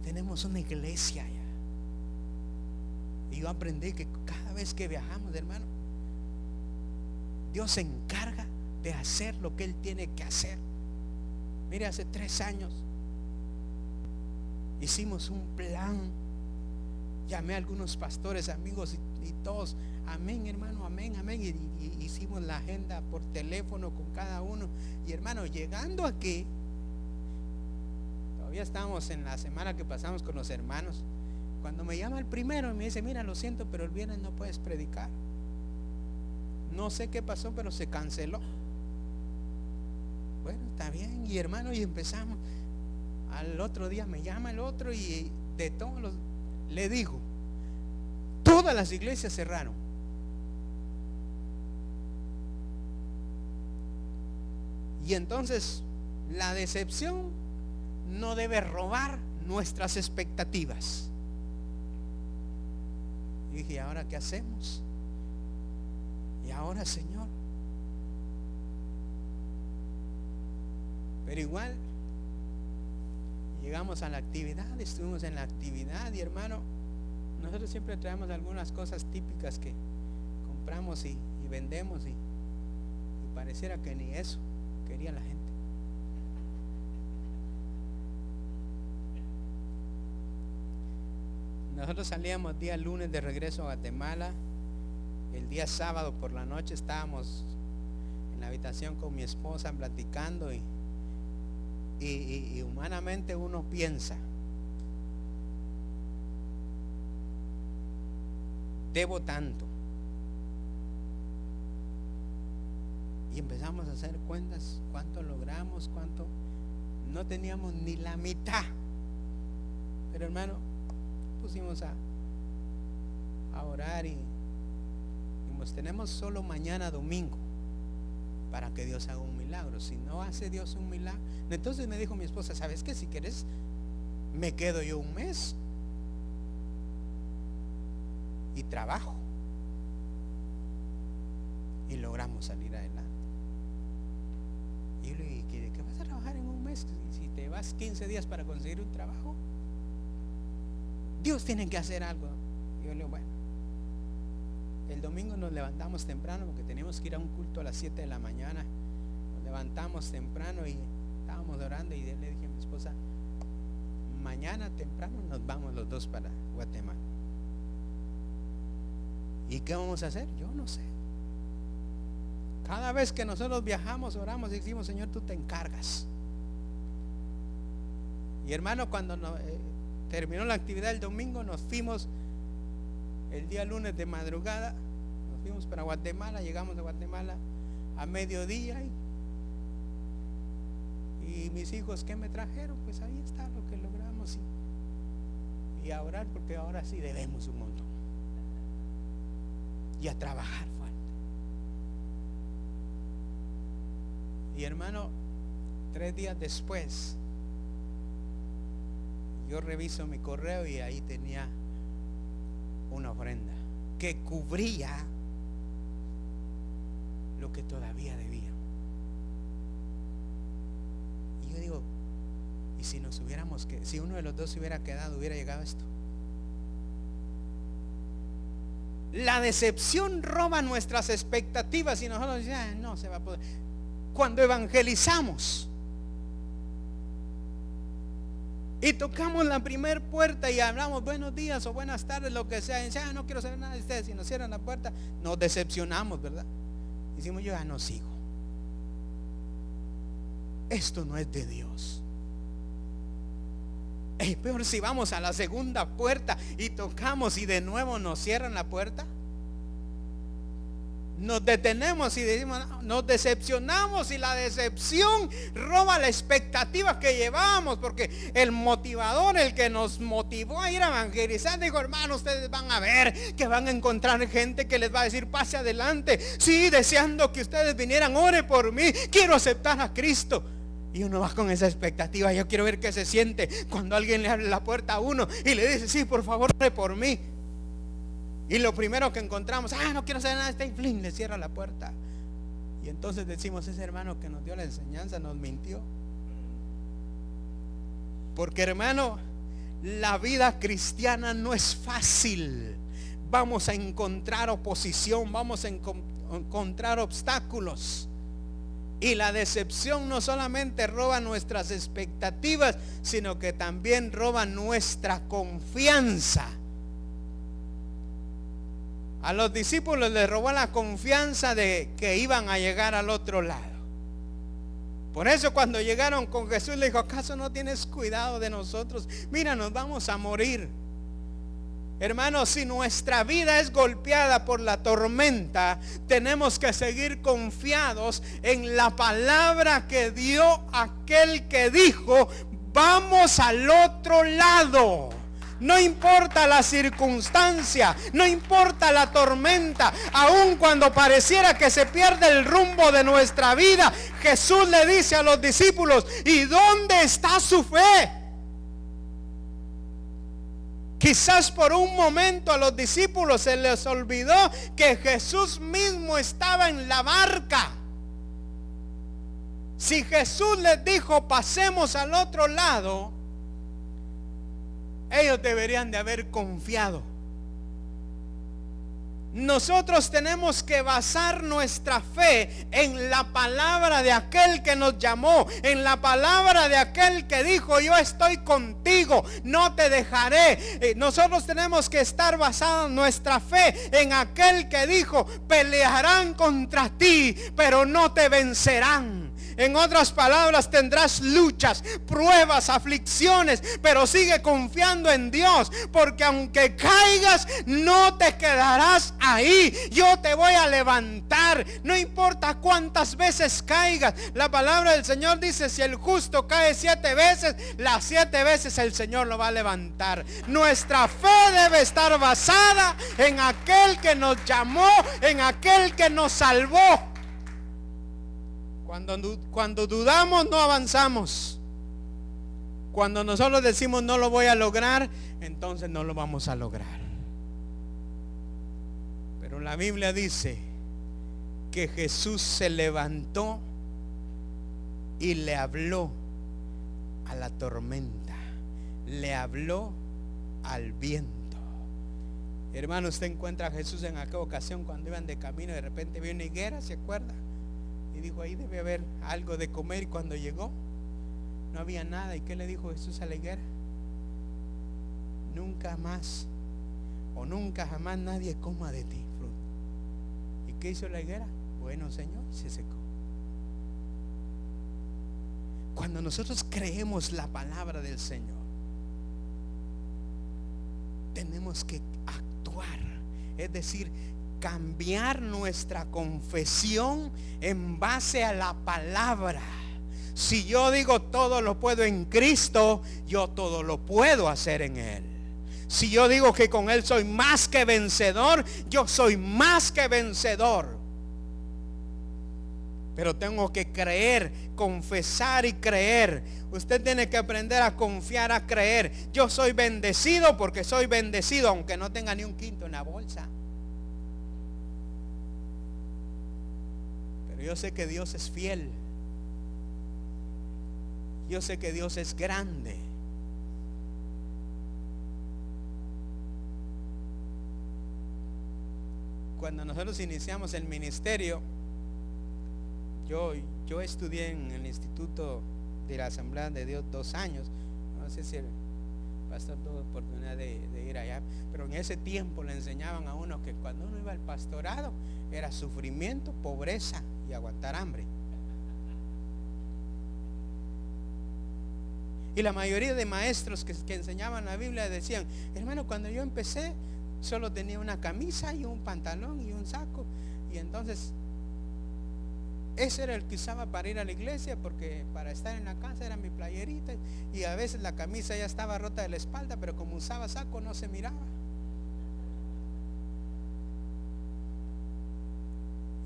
Tenemos una iglesia allá. Y yo aprendí que cada vez que viajamos, hermano, Dios se encarga de hacer lo que Él tiene que hacer. Mire, hace 3 años hicimos un plan. Llamé a algunos pastores, amigos y todos, amén hermano, amén, amén. Y hicimos la agenda por teléfono con cada uno. Y hermano, llegando aquí, todavía estábamos en la semana que pasamos con los hermanos. Cuando me llama el primero y me dice, mira, lo siento, pero el viernes no puedes predicar. No sé qué pasó, pero se canceló. Bueno, está bien. Y hermano, y empezamos. Al otro día me llama el otro y de todos los, le digo, todas las iglesias cerraron. Y entonces la decepción no debe robar nuestras expectativas. Y dije, ¿y ahora qué hacemos? Y ahora, Señor. Pero igual llegamos a la actividad, estuvimos en la actividad y hermano, nosotros siempre traemos algunas cosas típicas que compramos y vendemos y pareciera que ni eso quería la gente. Nosotros salíamos día lunes de regreso a Guatemala. El día sábado por la noche estábamos en la habitación con mi esposa platicando y humanamente uno piensa, debo tanto. Y empezamos a hacer cuentas, cuánto logramos, cuánto no teníamos ni la mitad. Pero hermano, pusimos a orar y dijimos, tenemos solo mañana domingo para que Dios haga un milagro. Si no hace Dios un milagro, entonces me dijo mi esposa, ¿sabes qué? Si quieres me quedo yo un mes y trabajo. Y logramos salir adelante. Y yo le dije, ¿qué vas a trabajar en un mes? Si te vas 15 días para conseguir un trabajo, Dios tiene que hacer algo. Y yo le digo, bueno, el domingo nos levantamos temprano porque teníamos que ir a un culto a las 7 de la mañana. Nos levantamos temprano y estábamos orando y le dije a mi esposa, mañana temprano nos vamos los dos para Guatemala. ¿Y qué vamos a hacer? Yo no sé. Cada vez que nosotros viajamos, oramos y decimos, Señor, tú te encargas. Y hermano, cuando terminó la actividad el domingo, nos fuimos el día lunes de madrugada, nos fuimos para Guatemala. Llegamos a Guatemala a mediodía y mis hijos, ¿qué me trajeron? Pues ahí está lo que logramos y a orar, porque ahora sí debemos un montón y a trabajar fuerte. Y hermano, 3 días después yo reviso mi correo y ahí tenía una ofrenda que cubría lo que todavía debía. Y yo digo, ¿y si nos hubiéramos que si uno de los dos se hubiera quedado, hubiera llegado esto? La decepción roba nuestras expectativas y nosotros decimos, no se va a poder. Cuando evangelizamos y tocamos la primer puerta y hablamos buenos días o buenas tardes, lo que sea, y dice, no quiero saber nada de ustedes, si nos cierran la puerta, nos decepcionamos, ¿verdad? Decimos, yo ya no sigo. Esto no es de Dios. Es peor si vamos a la segunda puerta y tocamos y de nuevo nos cierran la puerta. Nos detenemos y decimos, no, nos decepcionamos, y la decepción roba la expectativa que llevábamos, porque el motivador, el que nos motivó a ir a evangelizar, dijo: hermano, ustedes van a ver que van a encontrar gente que les va a decir: pase adelante, sí, deseando que ustedes vinieran, ore por mí, quiero aceptar a Cristo. Y uno va con esa expectativa. Yo quiero ver qué se siente cuando alguien le abre la puerta a uno y le dice: sí, por favor, ore por mí. Y lo primero que encontramos: no quiero saber nada, está ahí, flin, le cierra la puerta. Y entonces decimos: ese hermano que nos dio la enseñanza nos mintió. Porque, hermano, la vida cristiana no es fácil. Vamos a encontrar oposición, vamos a encontrar obstáculos. Y la decepción no solamente roba nuestras expectativas, sino que también roba nuestra confianza. A los discípulos les robó la confianza de que iban a llegar al otro lado. Por eso cuando llegaron con Jesús, le dijo: ¿acaso no tienes cuidado de nosotros? Mira, nos vamos a morir. Hermanos, si nuestra vida es golpeada por la tormenta, tenemos que seguir confiados en la palabra que dio aquel que dijo: vamos al otro lado. No importa la circunstancia, no importa la tormenta, aun cuando pareciera que se pierde el rumbo de nuestra vida, Jesús le dice a los discípulos: ¿y dónde está su fe? Quizás por un momento a los discípulos se les olvidó que Jesús mismo estaba en la barca. Si Jesús les dijo: pasemos al otro lado, ellos deberían de haber confiado. Nosotros tenemos que basar nuestra fe en la palabra de aquel que nos llamó, en la palabra de aquel que dijo: yo estoy contigo, no te dejaré. Nosotros tenemos que estar basados nuestra fe en aquel que dijo: pelearán contra ti, pero no te vencerán. En otras palabras, tendrás luchas, pruebas, aflicciones, pero sigue confiando en Dios, porque aunque caigas, no te quedarás ahí. Yo te voy a levantar, no importa cuántas veces caigas. La palabra del Señor dice: si el justo cae 7 veces, las 7 veces el Señor lo va a levantar. Nuestra fe debe estar basada en aquel que nos llamó, en aquel que nos salvó. Cuando dudamos, no avanzamos. Cuando nosotros decimos: no lo voy a lograr, entonces no lo vamos a lograr. Pero la Biblia dice que Jesús se levantó y le habló a la tormenta, le habló al viento. Hermano, usted encuentra a Jesús en aquella ocasión cuando iban de camino, de repente vio una higuera, ¿se acuerda? Y dijo: ahí debe haber algo de comer. Y cuando llegó, no había nada. ¿Y qué le dijo Jesús a la higuera? Nunca más, o nunca jamás nadie coma de ti fruto. ¿Y qué hizo la higuera? Bueno, Señor, se secó. Cuando nosotros creemos la palabra del Señor, tenemos que actuar, es decir, cambiar nuestra confesión en base a la palabra. Si yo digo: todo lo puedo en Cristo, yo todo lo puedo hacer en Él. Si yo digo que con Él soy más que vencedor, yo soy más que vencedor. Pero tengo que creer, confesar y creer. Usted tiene que aprender a confiar, a creer. Yo soy bendecido porque soy bendecido, aunque no tenga ni un quinto en la bolsa. Yo sé que Dios es fiel. Yo sé que Dios es grande. Cuando nosotros iniciamos el ministerio, yo estudié en el Instituto de la Asamblea de Dios 2 años. No sé si el pastor tuvo oportunidad de ir allá, pero en ese tiempo le enseñaban a uno que cuando uno iba al pastorado era sufrimiento, pobreza y aguantar hambre. Y la mayoría de maestros que enseñaban la Biblia decían: hermano, cuando yo empecé solo tenía una camisa y un pantalón y un saco, y entonces ese era el que usaba para ir a la iglesia, porque para estar en la casa era mi playerita, y a veces la camisa ya estaba rota de la espalda, pero como usaba saco no se miraba.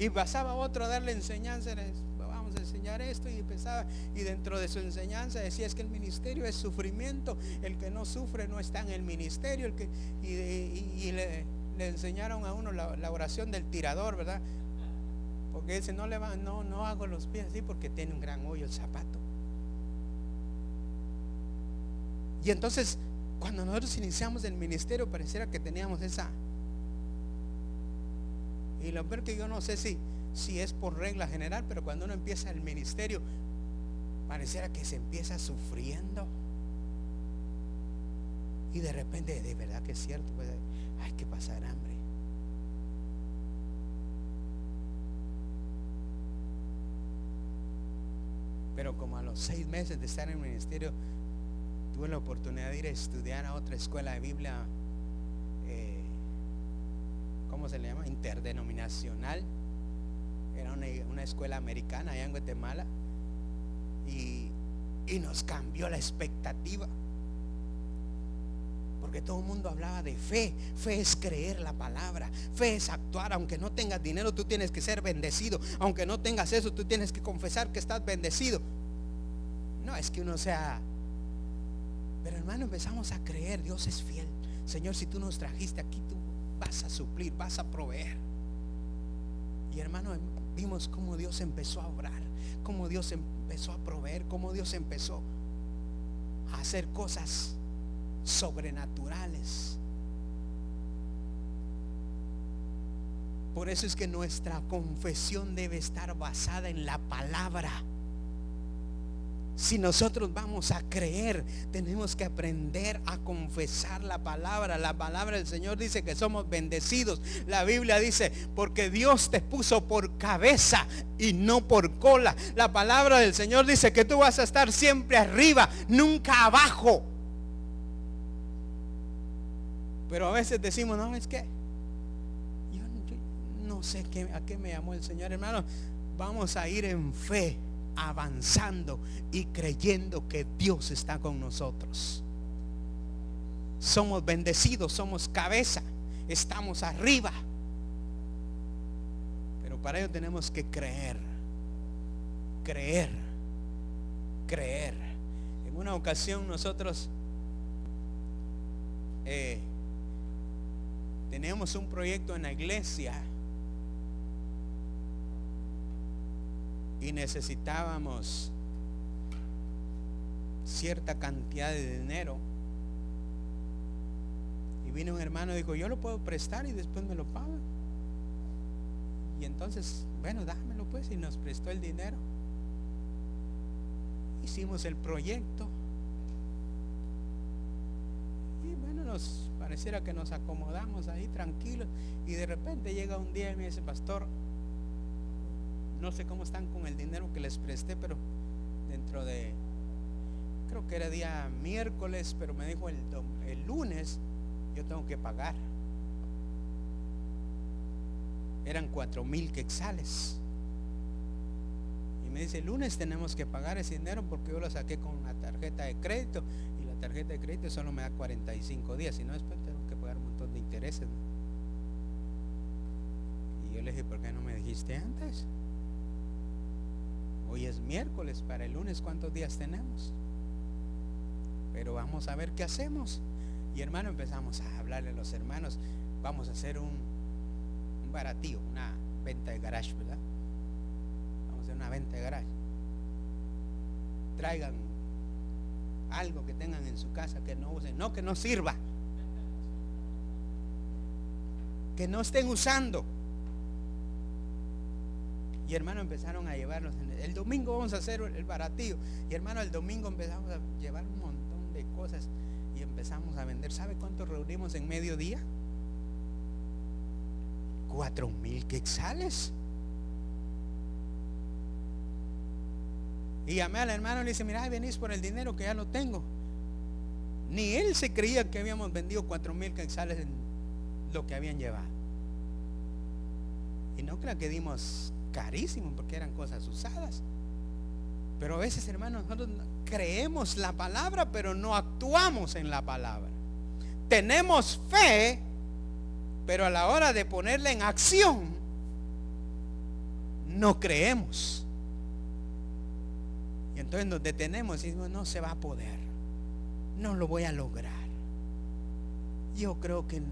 Y pasaba otro a darle enseñanza: vamos a enseñar esto, y empezaba, y dentro de su enseñanza decía: es que el ministerio es sufrimiento, el que no sufre no está en el ministerio. Y le enseñaron a uno la oración del tirador, ¿verdad? Porque dice: no hago los pies así porque tiene un gran hoyo el zapato. Y entonces cuando nosotros iniciamos el ministerio pareciera que teníamos esa. Y lo peor que yo no sé si es por regla general, pero cuando uno empieza el ministerio pareciera que se empieza sufriendo, y de repente, de verdad que es cierto, pues, hay que pasar hambre. Pero como a los 6 meses de estar en el ministerio tuve la oportunidad de ir a estudiar a otra escuela de Biblia, ¿cómo se le llama? Interdenominacional. Era una escuela americana allá en Guatemala, y nos cambió la expectativa, porque todo el mundo hablaba de fe. Fe es creer la palabra, fe es actuar. Aunque no tengas dinero, tú tienes que ser bendecido. Aunque no tengas eso, tú tienes que confesar que estás bendecido. No es que uno sea, pero hermano, empezamos a creer: Dios es fiel. Señor, si tú nos trajiste aquí, tú vas a suplir, vas a proveer. Y hermano, vimos cómo Dios empezó a obrar, cómo Dios empezó a proveer, cómo Dios empezó a hacer cosas sobrenaturales. Por eso es que nuestra confesión debe estar basada en la palabra. Si nosotros vamos a creer, tenemos que aprender a confesar la palabra. La palabra del Señor dice que somos bendecidos. La Biblia dice: porque Dios te puso por cabeza y no por cola. La palabra del Señor dice que tú vas a estar siempre arriba, nunca abajo. Pero a veces decimos: no, es que yo no sé a qué me llamó el Señor. Hermano, vamos a ir en fe, avanzando y creyendo que Dios está con nosotros. Somos bendecidos, somos cabeza, estamos arriba. Pero para ello tenemos que creer. En una ocasión nosotros teníamos un proyecto en la iglesia y necesitábamos cierta cantidad de dinero, y vino un hermano y dijo: yo lo puedo prestar y después me lo paga. Y entonces, bueno, dámelo pues, y nos prestó el dinero. Hicimos el proyecto y bueno, nos pareciera que nos acomodamos ahí tranquilos, y de repente llega un día y me dice: pastor, no sé cómo están con el dinero que les presté, pero dentro de, creo que era día miércoles, pero me dijo el lunes yo tengo que pagar. Eran 4,000 quetzales. Y me dice: el lunes tenemos que pagar ese dinero porque yo lo saqué con una tarjeta de crédito, y la tarjeta de crédito solo me da 45 días, y no, después tengo que pagar un montón de intereses, ¿no? Y yo le dije: ¿por qué no me dijiste antes? Hoy es miércoles, para el lunes ¿cuántos días tenemos? Pero vamos a ver qué hacemos. Y hermano, empezamos a hablarle a los hermanos: vamos a hacer un baratío, una venta de garage, ¿verdad? Vamos a hacer una venta de garage. Traigan algo que tengan en su casa que no usen, no que no sirva, que no estén usando. Y hermano, empezaron a llevarlos. El domingo vamos a hacer el baratillo. Y hermano, el domingo empezamos a llevar un montón de cosas y empezamos a vender. ¿Sabe cuánto reunimos en mediodía? 4,000 quetzales. Y llamé al hermano y le dice, mira, venís por el dinero que ya lo tengo. Ni él se creía que habíamos vendido 4,000 quetzales en lo que habían llevado. Y no creo que dimos carísimo, porque eran cosas usadas. Pero a veces, hermanos, nosotros creemos la palabra, pero no actuamos en la palabra. Tenemos fe, pero a la hora de ponerla en acción, no creemos. Y entonces nos detenemos y decimos, no se va a poder, no lo voy a lograr. Yo creo que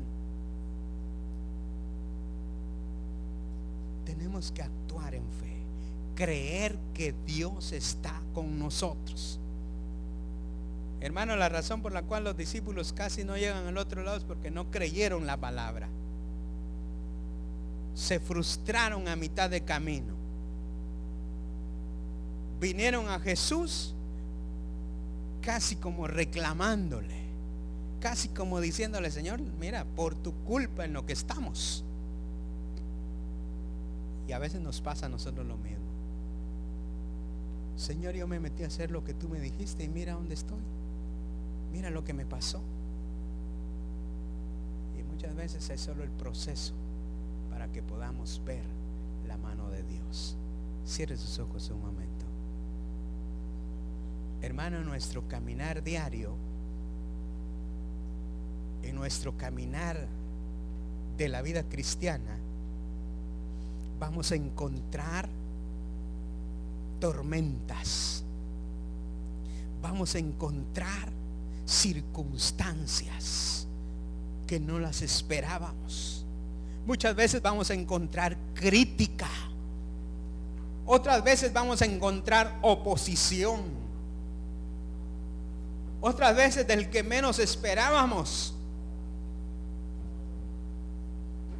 tenemos que actuar en fe, creer que Dios está con nosotros. Hermano, la razón por la cual los discípulos casi no llegan al otro lado es porque no creyeron la palabra. Se frustraron a mitad de camino. Vinieron a Jesús casi como reclamándole, casi como diciéndole, Señor, mira, por tu culpa en lo que estamos. Y a veces nos pasa a nosotros lo mismo. Señor, yo me metí a hacer lo que tú me dijiste y mira dónde estoy. Mira lo que me pasó. Y muchas veces es solo el proceso para que podamos ver la mano de Dios. Cierre sus ojos un momento. Hermano, en nuestro caminar diario, en nuestro caminar de la vida cristiana, vamos a encontrar tormentas. Vamos a encontrar circunstancias que no las esperábamos. Muchas veces vamos a encontrar crítica. Otras veces vamos a encontrar oposición. Otras veces del que menos esperábamos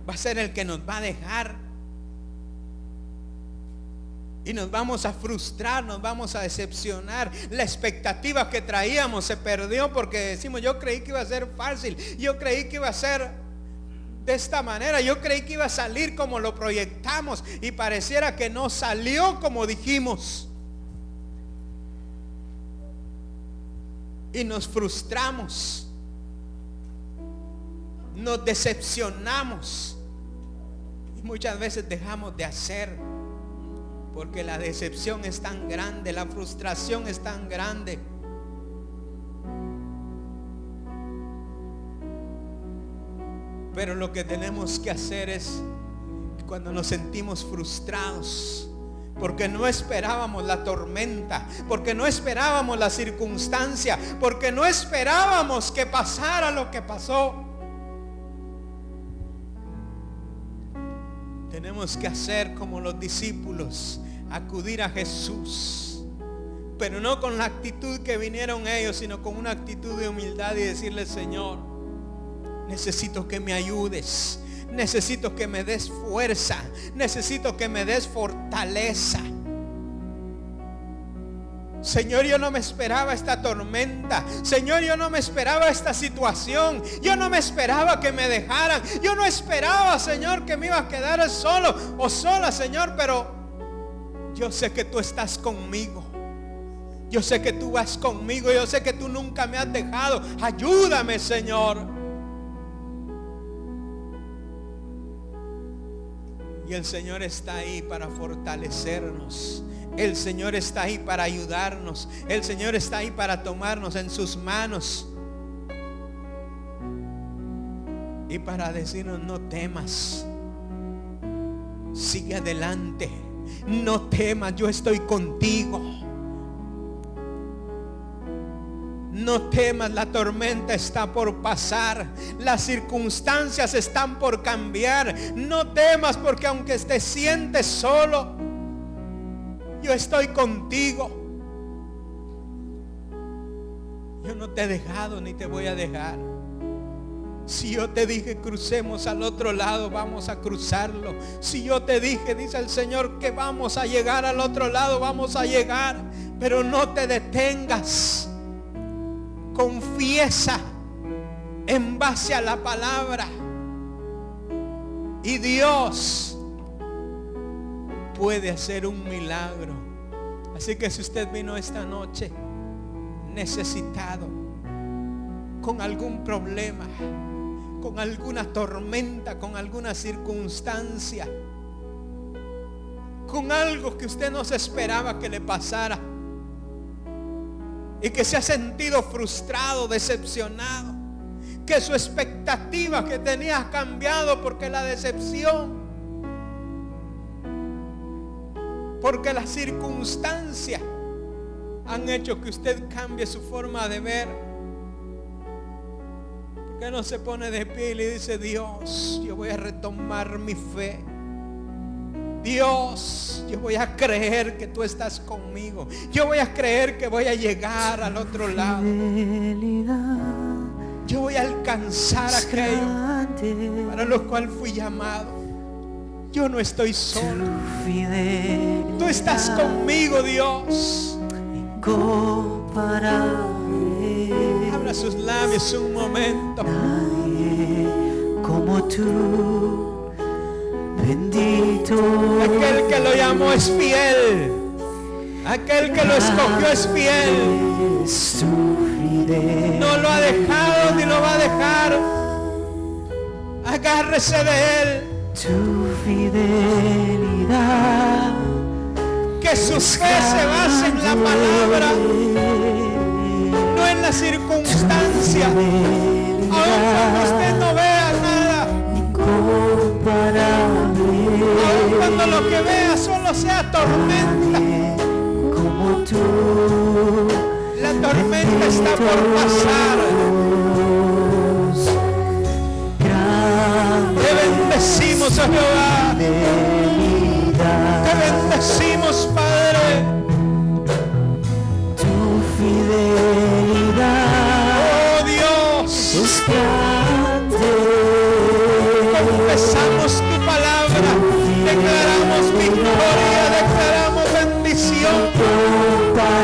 va a ser el que nos va a dejar. Y nos vamos a frustrar, nos vamos a decepcionar. La expectativa que traíamos se perdió porque decimos, yo creí que iba a ser fácil, yo creí que iba a ser de esta manera, yo creí que iba a salir como lo proyectamos y pareciera que no salió como dijimos. Y nos frustramos, nos decepcionamos y muchas veces dejamos de hacer. Porque la decepción es tan grande, la frustración es tan grande. Pero lo que tenemos que hacer es, cuando nos sentimos frustrados, porque no esperábamos la tormenta, porque no esperábamos la circunstancia, porque no esperábamos que pasara lo que pasó, tenemos que hacer como los discípulos, acudir a Jesús, pero no con la actitud que vinieron ellos, sino con una actitud de humildad y decirle, Señor, necesito que me ayudes, necesito que me des fuerza, necesito que me des fortaleza. Señor, yo no me esperaba esta tormenta. Señor, yo no me esperaba esta situación. Yo no me esperaba que me dejaran. Yo no esperaba, Señor, que me iba a quedar solo o sola, Señor, pero yo sé que tú estás conmigo. Yo sé que tú vas conmigo. Yo sé que tú nunca me has dejado. Ayúdame, Señor. Y el Señor está ahí para fortalecernos. El Señor está ahí para ayudarnos. El Señor está ahí para tomarnos en sus manos y para decirnos, no temas, sigue adelante, no temas, yo estoy contigo. No temas, la tormenta está por pasar, las circunstancias están por cambiar. No temas, porque aunque te sientes solo, yo estoy contigo. Yo no te he dejado ni te voy a dejar. Si yo te dije crucemos al otro lado, vamos a cruzarlo. Si yo te dije, dice el Señor, que vamos a llegar al otro lado, vamos a llegar. Pero no te detengas. Confiesa en base a la palabra. Y Dios puede hacer un milagro. Así que si usted vino esta noche necesitado, con algún problema, con alguna tormenta, con alguna circunstancia, con algo que usted no se esperaba que le pasara, y que se ha sentido frustrado, decepcionado, que su expectativa que tenía ha cambiado porque la decepción, porque las circunstancias han hecho que usted cambie su forma de ver. ¿Por qué no se pone de pie y le dice: Dios, yo voy a retomar mi fe? Dios, yo voy a creer que tú estás conmigo. Yo voy a creer que voy a llegar al otro lado. Yo voy a alcanzar aquello para lo cual fui llamado. Yo no estoy solo. Tú estás conmigo, Dios. Abra sus labios un momento. Nadie como tú, bendito. Aquel que lo llamó es fiel. Aquel que lo escogió es fiel. No lo ha dejado ni lo va a dejar. Agárrese de él. Tu fidelidad, que su fe se base en la palabra, no en la circunstancia. Aun cuando usted no vea nada, aun cuando lo que vea solo sea tormenta, como tú, la tormenta está por pasar. Te bendecimos, oh Jehová. Te bendecimos, Padre. Tu fidelidad, Oh Dios, es grande. confesamos tu palabra, declaramos victoria, declaramos bendición. Toda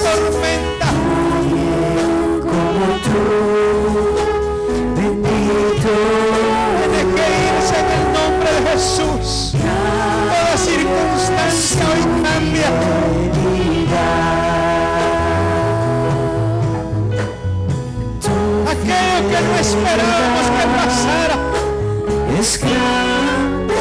tormenta, Como tú, bendito. tiene que irse en el nombre de Jesús. Toda circunstancia hoy cambia. Aquello que no esperábamos que pasara, Es grande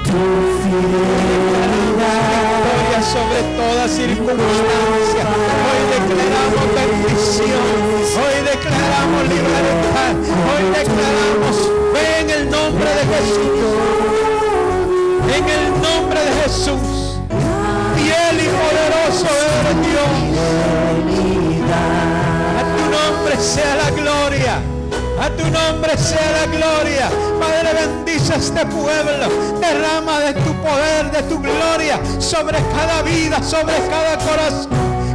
tu fidelidad. victoria sobre toda circunstancia. Hoy declaramos bendición, hoy declaramos libertad, hoy declaramos fe en el nombre de Jesús. En el nombre de Jesús, fiel y poderoso eres Dios. A tu nombre sea la gloria, a tu nombre sea la gloria. Padre, bendice a este pueblo, derrama de tu poder, de tu gloria sobre cada vida, sobre cada corazón.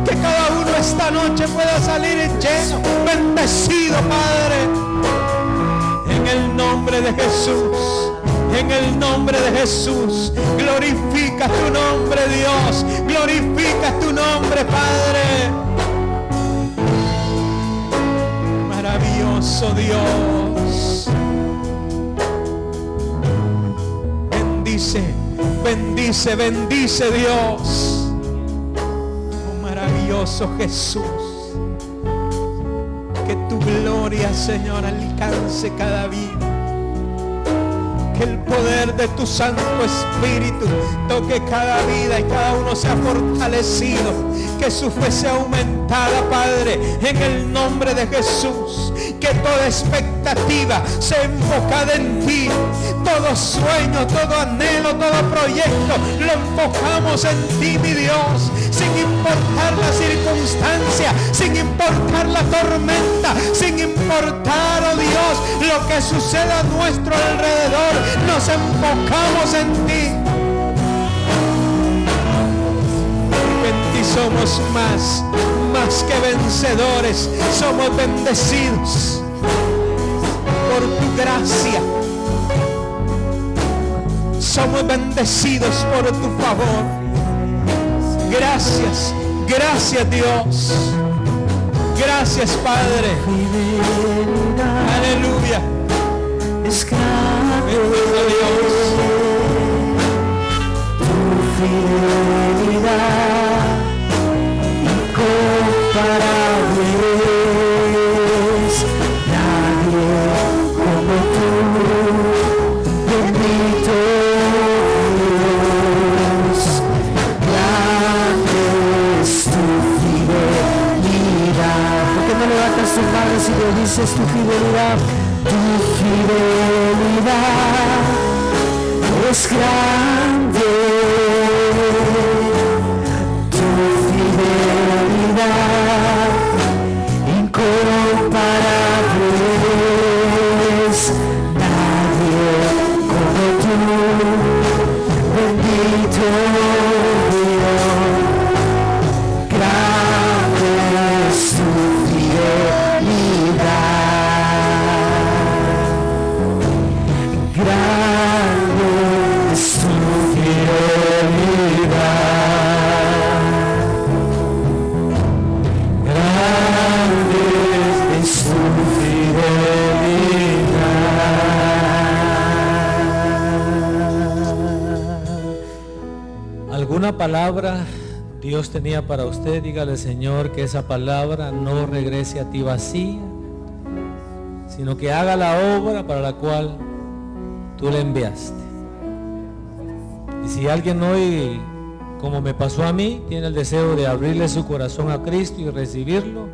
Que cada uno esta noche pueda salir lleno, bendecido, Padre. En el nombre de Jesús, en el nombre de Jesús, glorifica tu nombre, Dios, glorifica tu nombre, Padre. Maravilloso Dios. Bendice, bendice, bendice, Dios. Oh, maravilloso Jesús. Que tu gloria, Señor, alcance cada vida. Que el poder de tu Santo Espíritu toque cada vida y cada uno sea fortalecido. Que su fe sea aumentada, Padre, en el nombre de Jesús. Que toda expectativa sea enfocada en ti. Todo sueño, todo anhelo, todo proyecto lo enfocamos en ti, mi Dios. Sin importar la circunstancia, sin importar la tormenta, sin importar, oh Dios, lo que suceda a nuestro alrededor, nos enfocamos en ti. En ti somos más que vencedores, somos bendecidos por tu gracia. Somos bendecidos por tu favor. Gracias, gracias Dios. Gracias Padre. Aleluya. Es grande Bendito Dios. fidelidad incomparable es. Nadie como tú, bendito Dios. Grande es tu fidelidad. ¿Por qué no levantas tus manos y le dices tu fidelidad? Tu fidelidad es grande, tu fidelidad incomparable es. Nadie como tú, bendito Dios. Grande es tu fidelidad. Grande es tu fidelidad. Grande es tu fidelidad. ¿Alguna palabra Dios tenía para usted? Dígale, Señor, que esa palabra no regrese a ti vacía, sino que haga la obra para la cual tú le enviaste. Y si alguien hoy, como me pasó a mí, tiene el deseo de abrirle su corazón a Cristo y recibirlo,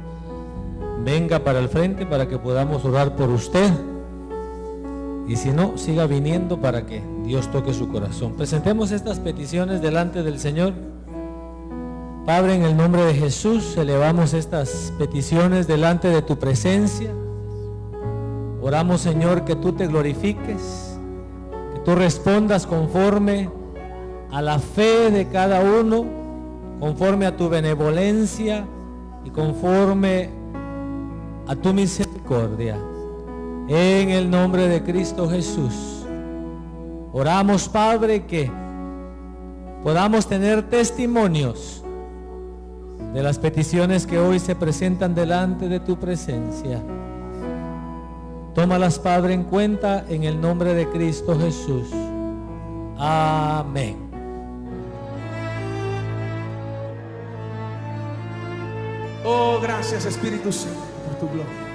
venga para el frente para que podamos orar por usted. Y si no, siga viniendo para que Dios toque su corazón. Presentemos estas peticiones delante del Señor. Padre, en el nombre de Jesús, elevamos estas peticiones delante de tu presencia. Oramos, Señor, que tú te glorifiques, que tú respondas conforme a la fe de cada uno, conforme a tu benevolencia y conforme a tu misericordia. En el nombre de Cristo Jesús, oramos, Padre, que podamos tener testimonios de las peticiones que hoy se presentan delante de tu presencia. Tómalas, Padre, en cuenta en el nombre de Cristo Jesús. Amén. Oh, gracias, Espíritu Santo, por tu gloria.